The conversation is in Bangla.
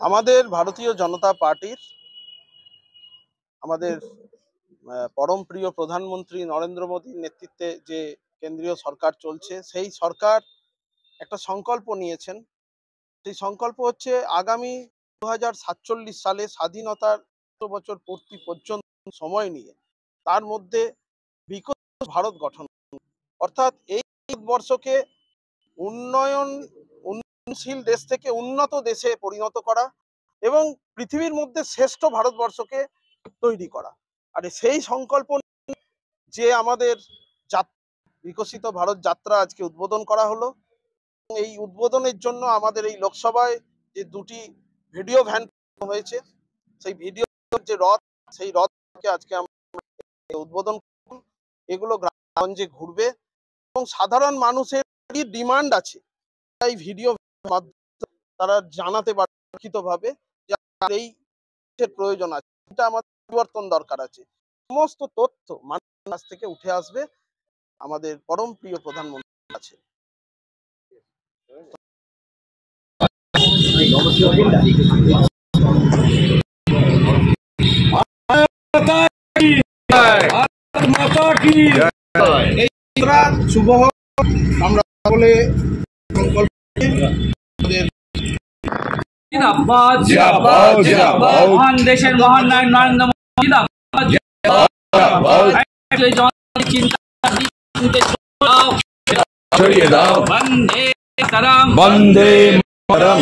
আমাদের ভারতীয় জনতা পার্টির আমাদের পরম প্রিয় প্রধানমন্ত্রী নরেন্দ্র মোদীর নেতৃত্বে যে কেন্দ্রীয় সরকার চলছে, সেই সরকার একটা সংকল্প নিয়েছেন। সেই সংকল্প হচ্ছে আগামী 2047 সালে স্বাধীনতার 100 বছর পূর্তি পর্যন্ত সময় নিয়ে তার মধ্যে বিকশিত ভারত গঠন, অর্থাৎ এই ভারতবর্ষকে উন্নয়নশীল দেশ থেকে উন্নত দেশে পরিণত করা এবং পৃথিবীর মধ্যে শ্রেষ্ঠ ভারতবর্ষকে তৈরি করা। আর সেই সংকল্প যে আমাদের বিকশিত ভারত যাত্রা আজকে উদ্বোধন করা হলো। এই উদ্বোধনের জন্য আমাদের এই লোকসভায় যে দুটি ভিডিও ভ্যান হয়েছে, সেই ভিডিও যে রথ, সেই রথকে আজকে আমরা উদ্বোধন করব। এগুলো গ্রামগঞ্জে ঘুরবে এবং সাধারণ মানুষের কি ডিমান্ড আছে এই ভিডিও মাধ্যমে তারা জানাতে পারে লিখিতভাবে যে এই প্রয়োজন আছে, এটা আমাদের পরিবর্তন দরকার আছে। সমস্ত তথ্য মানুষের কাছ থেকে উঠে আসবে আমাদের পরম প্রিয় প্রধানমন্ত্রীর কাছে। শুভ আমরা বলে মহান দেশের মহান নায়ক নরেন্দ্র মোদী বন্দে মাতরম।